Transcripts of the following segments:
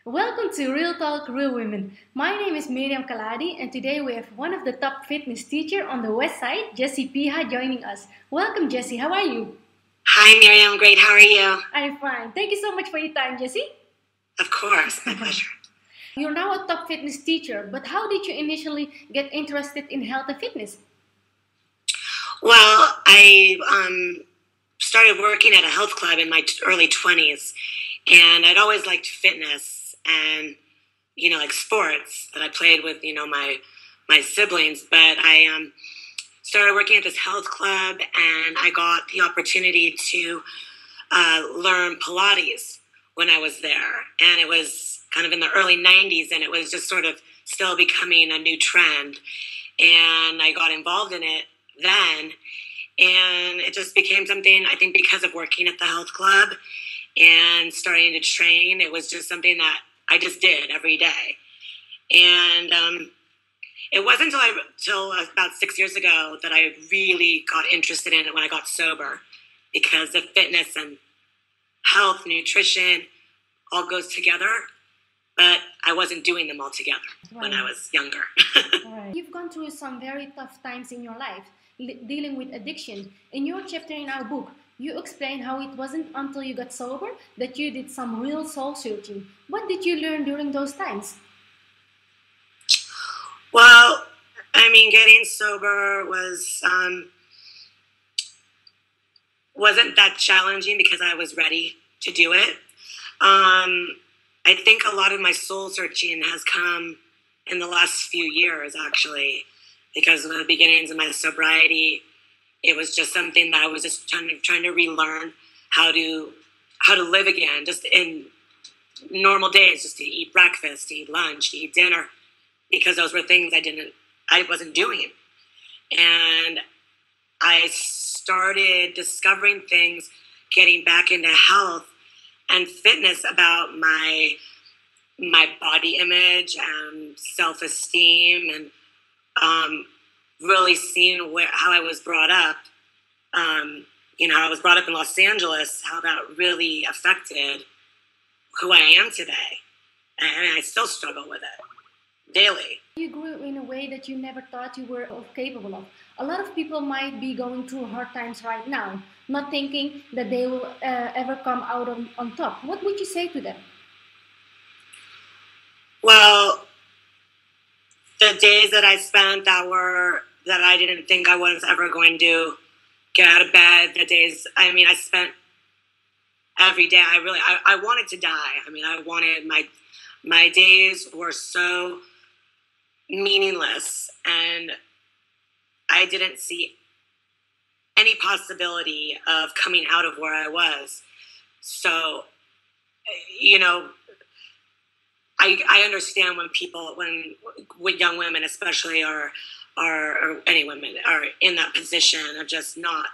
Welcome to Real Talk Real Women. My name is Miriam Kaladi, and today we have one of the top fitness teacher on the West Side, Jessie Piha, joining us. Welcome, Jessie. How are you? Hi, Miriam. Great. How are you? I'm fine. Thank you so much for your time, Jessie. Of course. My pleasure. You're now a top fitness teacher, but how did you initially get interested in health and fitness? Well, I started working at a health club in my early 20s, and I'd always liked fitness and, like sports that I played with, my siblings. But I started working at this health club, and I got the opportunity to learn Pilates when I was there. And it was kind of in the early 90s, and it was just sort of still becoming a new trend. And I got involved in it then, and it just became something, I think, because of working at the health club and starting to train. It was just something that I just did every day. And it wasn't until about 6 years ago that I really got interested in it when I got sober, because of fitness and health, nutrition, all goes together. But I wasn't doing them all together when I was younger. Right. You've gone through some very tough times in your life, dealing with addiction. In your chapter in our book, you explain how it wasn't until you got sober that you did some real soul searching. What did you learn during those times? Well, getting sober wasn't that challenging because I was ready to do it. I think a lot of my soul searching has come in the last few years, actually, because of the beginnings of my sobriety. It was just something that I was just trying to relearn how to live again, just in normal days, just to eat breakfast, to eat lunch, to eat dinner, because those were things I wasn't doing. And I started discovering things, getting back into health and fitness about my body image and self-esteem, and really seeing how I was brought up. I was brought up in Los Angeles, how that really affected who I am today. And I still struggle with it daily. You grew in a way that you never thought you were capable of. A lot of people might be going through hard times right now, not thinking that they will ever come out on top. What would you say to them? Well, the days that I spent that I didn't think I was ever going to get out of bed, the days, I spent every day, I wanted to die. My days were so meaningless, and I didn't see any possibility of coming out of where I was. So, I understand when young women especially or any women are in that position of just not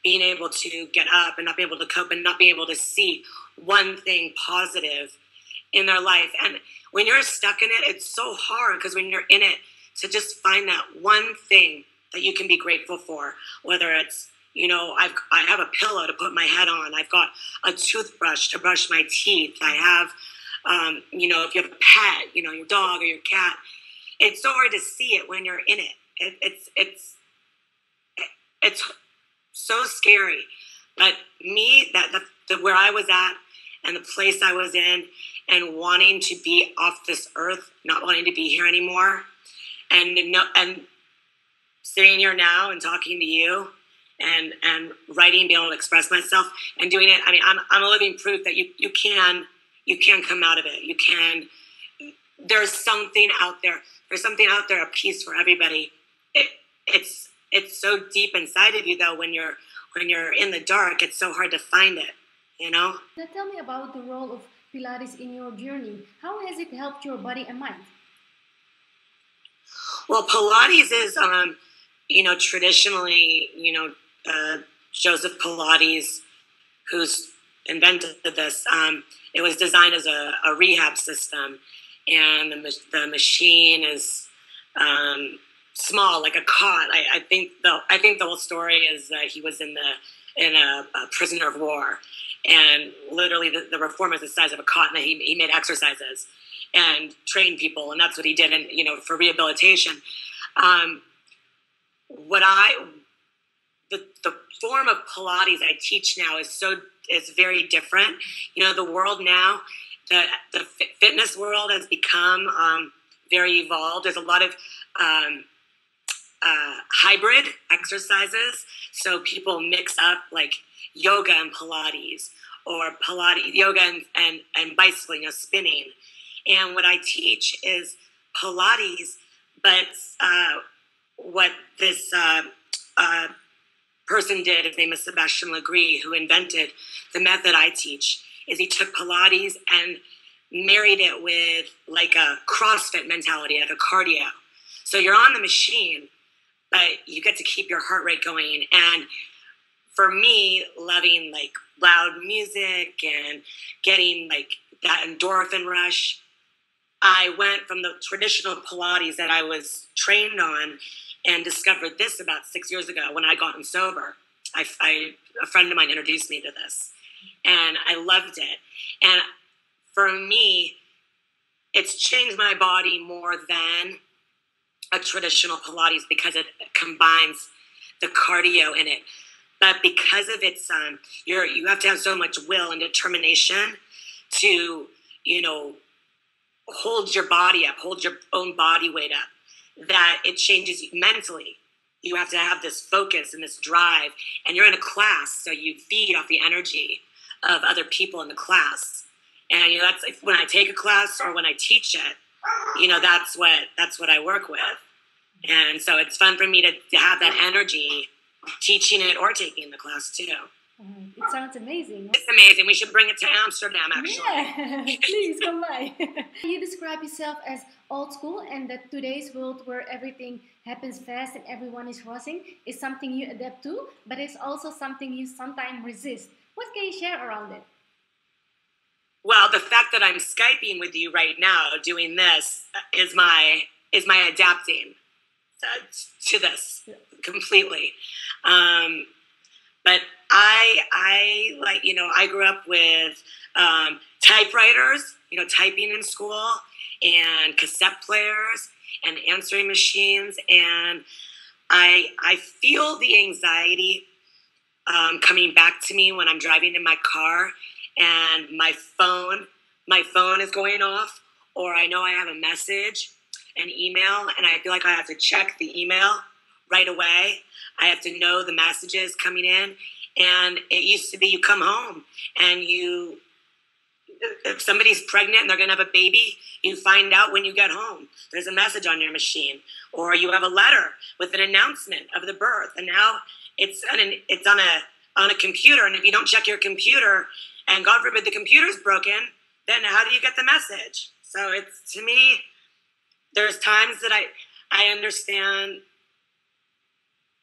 being able to get up and not be able to cope and not be able to see one thing positive in their life. And when you're stuck in it, it's so hard, because when you're in it, to just find that one thing that you can be grateful for, whether it's, I have a pillow to put my head on. I've got a toothbrush to brush my teeth. I have, if you have a pet, your dog or your cat. It's so hard to see it when you're in it. It's so scary. But me, where I was at and the place I was in, and wanting to be off this earth, not wanting to be here anymore, and sitting here now and talking to you, and writing, being able to express myself and doing it. I'm a living proof that you can come out of it. There's something out there. There's something out there, a piece for everybody. It's so deep inside of you, though. When you're in the dark, it's so hard to find it. Now tell me about the role of Pilates in your journey. How has it helped your body and mind? Well, Pilates is, traditionally, Joseph Pilates, who's invented this. It was designed as a rehab system, and the machine is small, like a cot. I think the whole story is that he was in a prisoner of war, and literally the reformer is the size of a cot, and he made exercises and trained people, and that's what he did, and for rehabilitation. The form of Pilates I teach now is very different. The world now, the fitness world has become very evolved. There's a lot of hybrid exercises, so people mix up like yoga and Pilates, or Pilates, yoga and bicycling, spinning. And what I teach is Pilates, but what this person did, his name is Sebastian Legree, who invented the method I teach, is he took Pilates and married it with like a CrossFit mentality, like a cardio. So you're on the machine, but you get to keep your heart rate going. And for me, loving like loud music and getting like that endorphin rush, I went from the traditional Pilates that I was trained on and discovered this about 6 years ago when I gotten sober. A friend of mine introduced me to this, and I loved it. And for me, it's changed my body more than a traditional Pilates because it combines the cardio in it. But because of its, you have to have so much will and determination to, hold your body up, hold your own body weight up, that it changes you mentally. You have to have this focus and this drive, and you're in a class, so you feed off the energy of other people in the class. And that's when I take a class or when I teach it, that's what I work with. And so it's fun for me to have that energy teaching it or taking the class too. It sounds amazing. It's amazing. We should bring it to Amsterdam, actually. Yeah, please come by. You describe yourself as old school, and that today's world where everything happens fast and everyone is rushing is something you adapt to, but it's also something you sometimes resist. What can you share around it? Well, the fact that I'm Skyping with you right now doing this is my adapting to this completely. But I like, I grew up with typewriters, typing in school, and cassette players and answering machines. And I feel the anxiety coming back to me when I'm driving in my car and my phone is going off, or I know I have a message, an email, and I feel like I have to check the email right away. I have to know the messages coming in. And it used to be you come home and if somebody's pregnant and they're going to have a baby, you find out when you get home. There's a message on your machine, or you have a letter with an announcement of the birth. And now it's on a computer. And if you don't check your computer, and God forbid the computer's broken, then how do you get the message? So it's, to me, there's times that I understand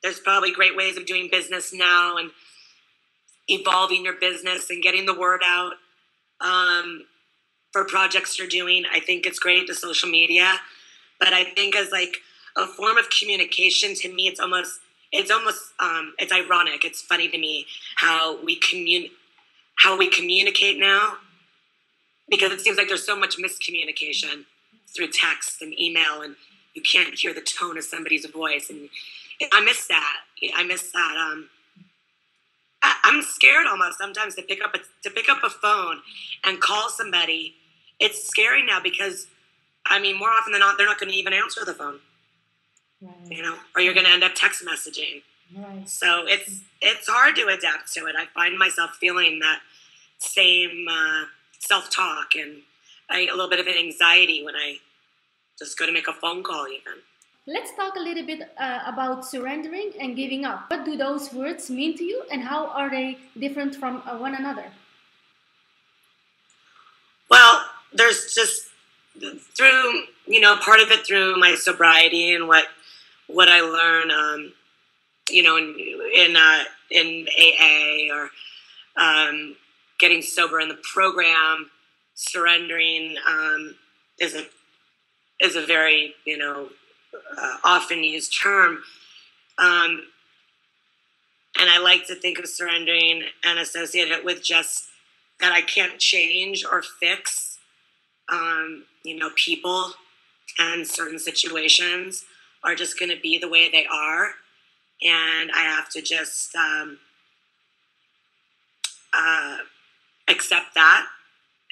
there's probably great ways of doing business now and evolving your business and getting the word out for projects you're doing. I think it's great, the social media, but I think as like a form of communication, to me, it's ironic. It's funny to me how we communicate now, because it seems like there's so much miscommunication through text and email, and you can't hear the tone of somebody's voice. And I miss that. I'm scared almost sometimes to pick up a phone and call somebody. It's scary now because, more often than not, they're not going to even answer the phone. Right. Or you're going to end up text messaging. Right. So it's hard to adapt to it. I find myself feeling that same self-talk and a little bit of an anxiety when I just go to make a phone call even. Let's talk a little bit about surrendering and giving up. What do those words mean to you, and how are they different from one another? Well, there's just through, part of it through my sobriety and what I learn, in AA or getting sober in the program. Surrendering is a very, often used term. And I like to think of surrendering and associate it with just that I can't change or fix, people and certain situations are just going to be the way they are. And I have to just accept that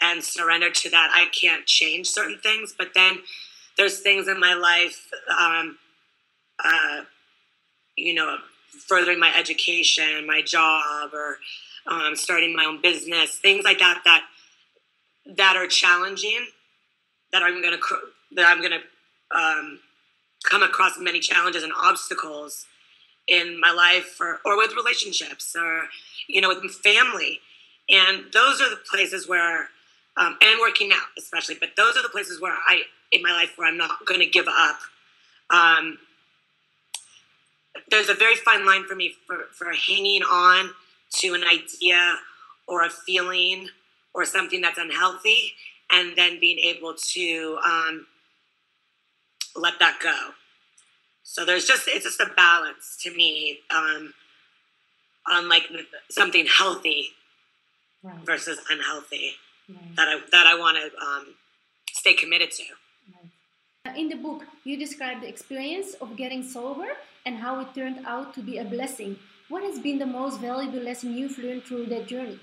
and surrender to that. I can't change certain things, but then there's things in my life, furthering my education, my job, or starting my own business, things like that are challenging, that I'm gonna come across many challenges and obstacles in my life, or with relationships, or with family, and those are the places where, and working out especially, but those are the places where in my life where I'm not going to give up. There's a very fine line for me for hanging on to an idea or a feeling or something that's unhealthy, and then being able to let that go. So it's just a balance to me, on like something healthy, right, versus unhealthy, right, that I want to stay committed to. Right. In the book, you describe the experience of getting sober and how it turned out to be a blessing. What has been the most valuable lesson you've learned through that journey?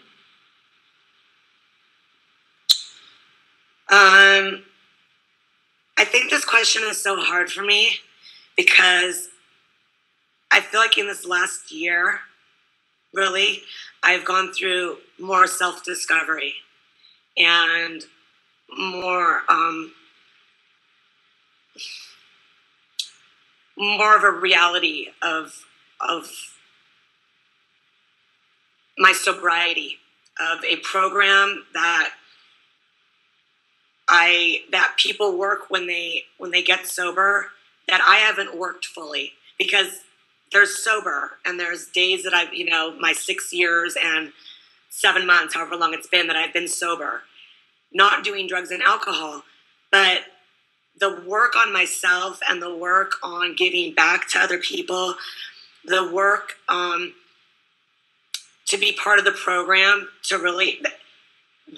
I think this question is so hard for me because I feel like in this last year, really, I've gone through more self-discovery and more of a reality of my sobriety, of a program that people work when they get sober, that I haven't worked fully, because there's sober and there's days that I've, my 6 years and 7 months, however long it's been that I've been sober, not doing drugs and alcohol, but the work on myself and the work on giving back to other people, the work to be part of the program, to really,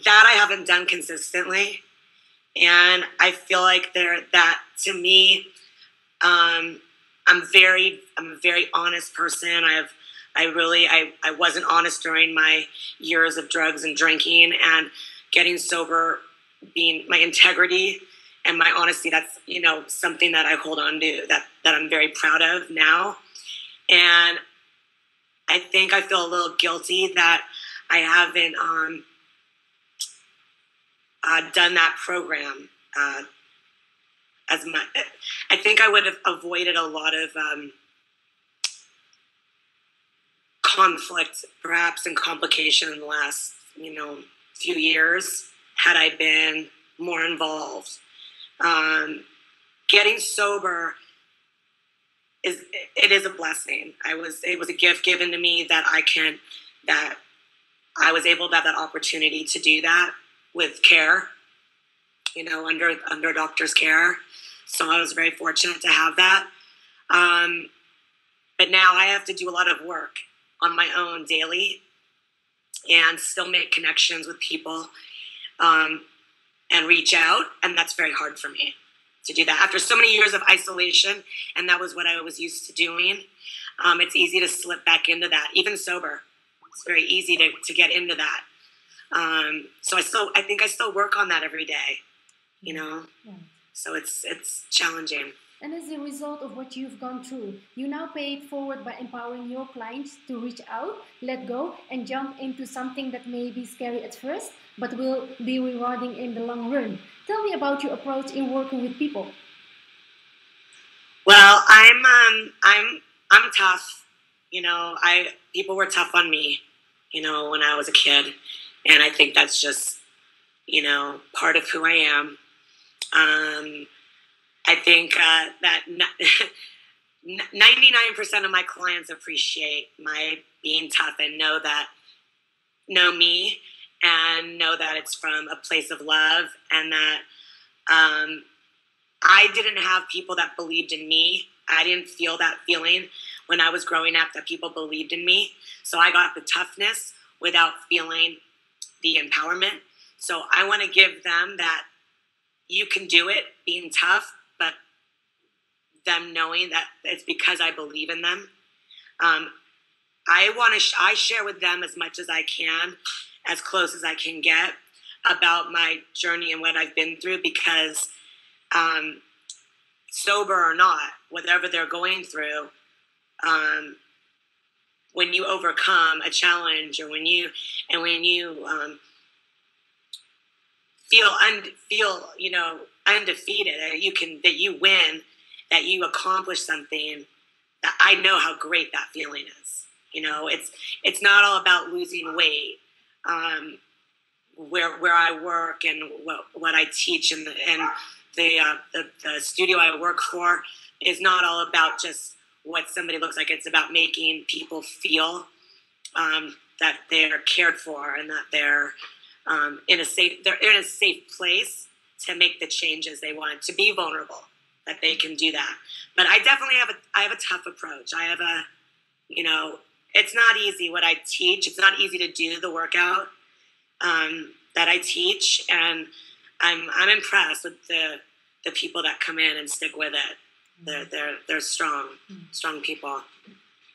that I haven't done consistently. And I feel like that to me, I'm a very honest person. I wasn't honest during my years of drugs and drinking, and getting sober, being my integrity and my honesty, that's, something that I hold on to, that I'm very proud of now. And I think I feel a little guilty that I haven't done that program as much. I think I would have avoided a lot of conflict, perhaps, and complication in the last, few years had I been more involved. Getting sober is a blessing. It was a gift given to me that I was able to have that opportunity to do that with care, under a doctor's care. So I was very fortunate to have that. But now I have to do a lot of work on my own daily and still make connections with people, and reach out. And that's very hard for me to do that. After so many years of isolation, and that was what I was used to doing, it's easy to slip back into that, even sober. It's very easy to get into that. So I think I still work on that every day, Yeah. So it's challenging. And as a result of what you've gone through, you now pay it forward by empowering your clients to reach out, let go, and jump into something that may be scary at first, but will be rewarding in the long run. Tell me about your approach in working with people. Well, I'm tough. People were tough on me, when I was a kid. And I think that's just, part of who I am. I think that 99% of my clients appreciate my being tough and know me and know that it's from a place of love, and that I didn't have people that believed in me. I didn't feel that feeling when I was growing up, that people believed in me. So I got the toughness without feeling the empowerment. So I want to give them that you can do it, being tough, but them knowing that it's because I believe in them. I share with them as much as I can, as close as I can get, about my journey and what I've been through, because sober or not, whatever they're going through, when you overcome a challenge, or when you feel undefeated, that you win, that you accomplish something, that I know how great that feeling is. It's not all about losing weight. Where I work and what I teach, and the studio I work for is not all about just what somebody looks like. It's about making people feel that they're cared for, and that they're in a safe place to make the changes they want, to be vulnerable, that they can do that. But I definitely have a tough approach. I have it's not easy what I teach. It's not easy to do the workout that I teach, and I'm impressed with the people that come in and stick with it. They're strong people.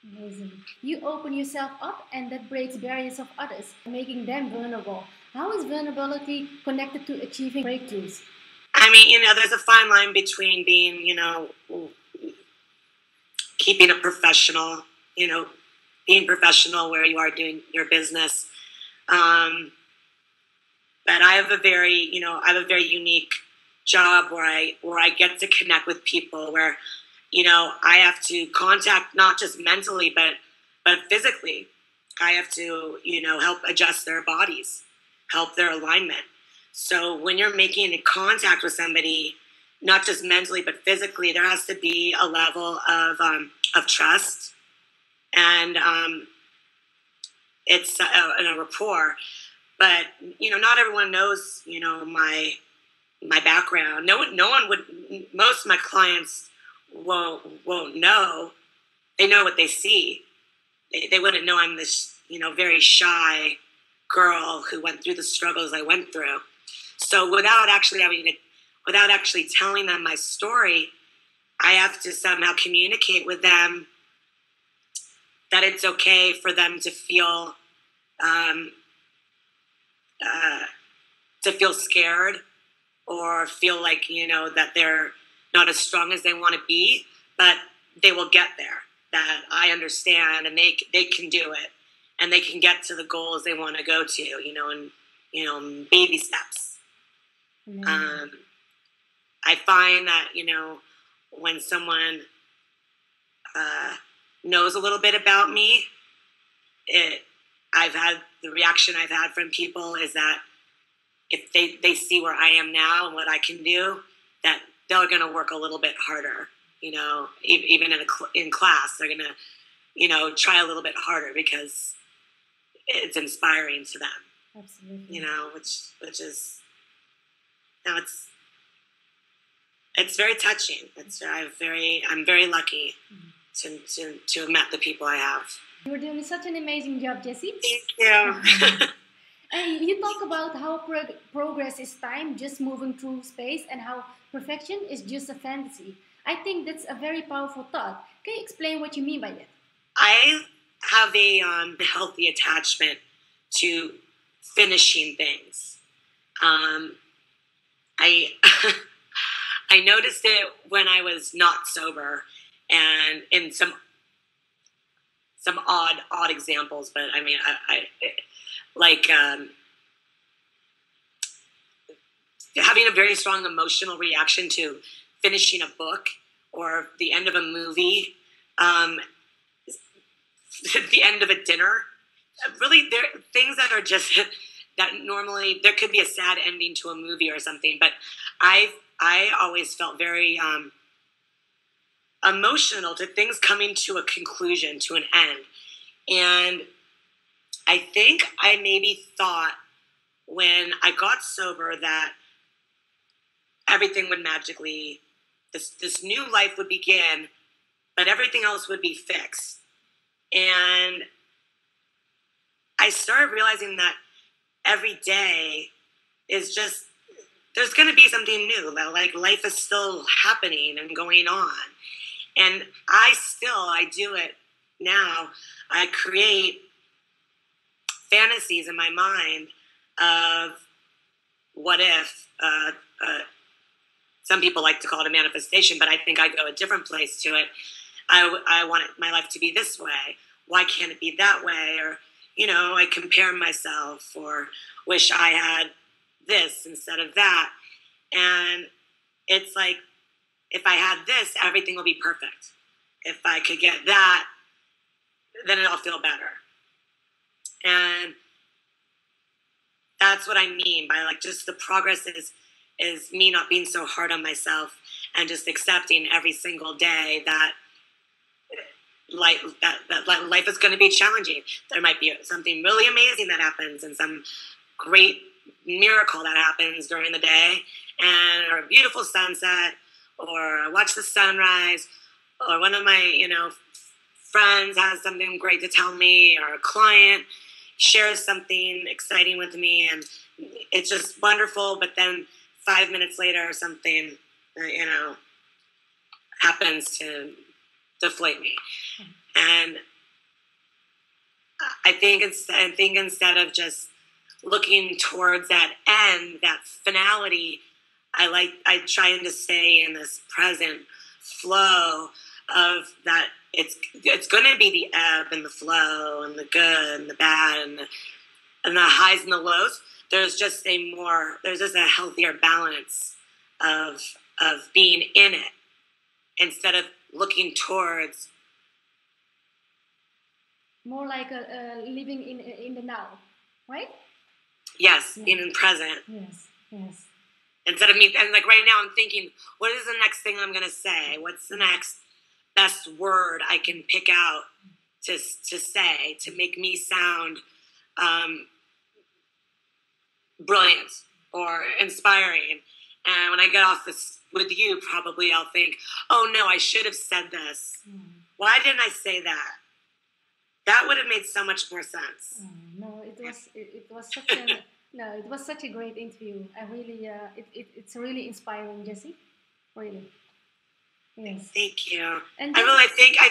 Amazing. You open yourself up, and that breaks barriers of others, making them vulnerable. How is vulnerability connected to achieving breakthroughs? I mean, there's a fine line between being, keeping it professional, being professional where you are doing your business. But I have a very unique job where I get to connect with people, where, I have to contact not just mentally, but physically. I have to, help adjust their bodies, help their alignment. So when you're making a contact with somebody, not just mentally, but physically, there has to be a level of trust, and it's a rapport. But not everyone knows my background. No one would. Most of my clients won't know. They know what they see. They wouldn't know I'm this very shy girl who went through the struggles I went through. So without actually telling them my story, I have to somehow communicate with them that it's okay for them to feel scared, or feel like that they're not as strong as they want to be, but they will get there. That I understand, and they can do it, and they can get to the goals they want to go to. And baby steps. Mm-hmm. I find that when someone knows a little bit about me, the reaction I've had from people is that if they see where I am now and what I can do, that they're going to work a little bit harder. Even in class, they're going to try a little bit harder, because it's inspiring to them. Absolutely. Which is it's very touching. I'm very lucky to have met the people I have. You're doing such an amazing job, Jessie. Thank you. And you talk about how progress is time, just moving through space, and how perfection is just a fantasy. I think that's a very powerful thought. Can you explain what you mean by that? I have a healthy attachment to finishing things. I I noticed it when I was not sober, and in some odd examples, but I mean, I like having a very strong emotional reaction to finishing a book, or the end of a movie, the end of a dinner. Really, there are things that are just that normally there could be a sad ending to a movie or something, but I always felt very emotional to things coming to a conclusion, to an end. And I think I maybe thought when I got sober that everything would magically, this new life would begin, but everything else would be fixed. And I started realizing that every day is just, there's going to be something new. Like life is still happening and going on. And I do it now. I create fantasies in my mind of what if, some people like to call it a manifestation, but I think I go a different place to it. I want my life to be this way. Why can't it be that way? Or, I compare myself or wish I had this instead of that. And it's like, if I had this, everything will be perfect. If I could get that, then it'll feel better. And that's what I mean by like just the progress is me not being so hard on myself and just accepting every single day that life is going to be challenging. There might be something really amazing that happens and some great miracle that happens during the day, and or a beautiful sunset, or watch the sunrise, or one of my friends has something great to tell me, or a client shares something exciting with me, and it's just wonderful. But then 5 minutes later, something happens to deflate me, and I think instead of just looking towards that end, that finality, I trying to stay in this present flow of that. It's going to be the ebb and the flow and the good and the bad and the highs and the lows. There's just a healthier balance of being in it instead of looking towards. More like living in the now, right? Yes, Yeah. being in present. Yes. Instead of me, and like right now I'm thinking, what is the next thing I'm going to say? What's the next best word I can pick out to say to make me sound brilliant or inspiring? And when I get off this with you, probably I'll think, oh no, I should have said this. Why didn't I say that? That would have made so much more sense. No, it was such a it was such a great interview. I really it's really inspiring, Jessie. Really. Yes. Thank you. And I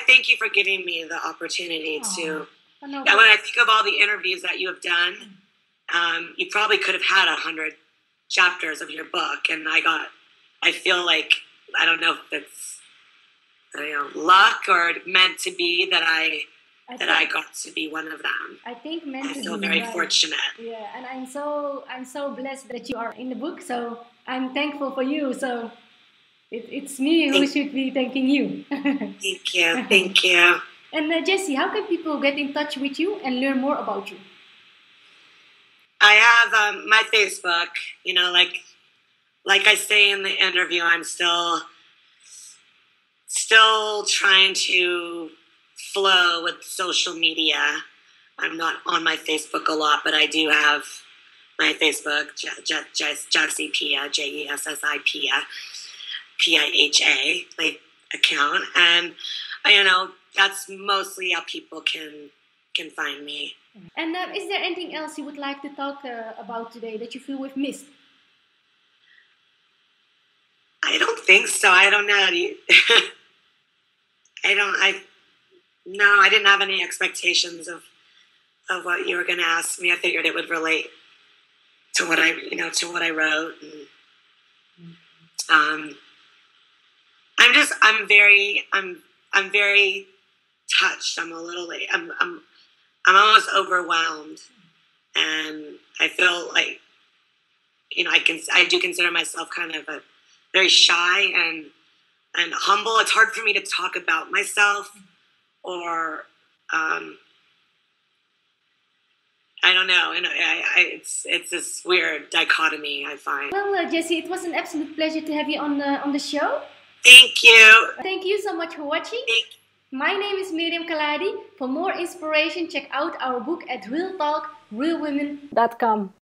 thank you for giving me the opportunity to. No, when I think of all the interviews that you have done, you probably could have had 100 chapters of your book, and I feel like, I don't know if it's luck or meant to be that I got to be one of them. I think meant to be. I feel very fortunate. Yeah, and I'm so blessed that you are in the book. So I'm thankful for you. So it's me who should be thanking you. Thank you. And Jessie, how can people get in touch with you and learn more about you? I have my Facebook. Like I say in the interview, I'm still trying to flow with social media. I'm not on my Facebook a lot, but I do have my Facebook, Jessie Pia, Jessi Pia, my account, and that's mostly how people can find me. And is there anything else you would like to talk about today that you feel we've missed? I don't think so. I don't know. I didn't have any expectations of what you were going to ask me. I figured it would relate to what I wrote. And, I'm very touched. I'm a little late. I'm almost overwhelmed, and I feel like, I do consider myself kind of a very shy and humble. It's hard for me to talk about myself, or I don't know. And it's this weird dichotomy, I find. Well, Jessie, it was an absolute pleasure to have you on the show. Thank you. Thank you so much for watching. My name is Miriam Kaladi. For more inspiration, check out our book at realtalkrealwomen.com.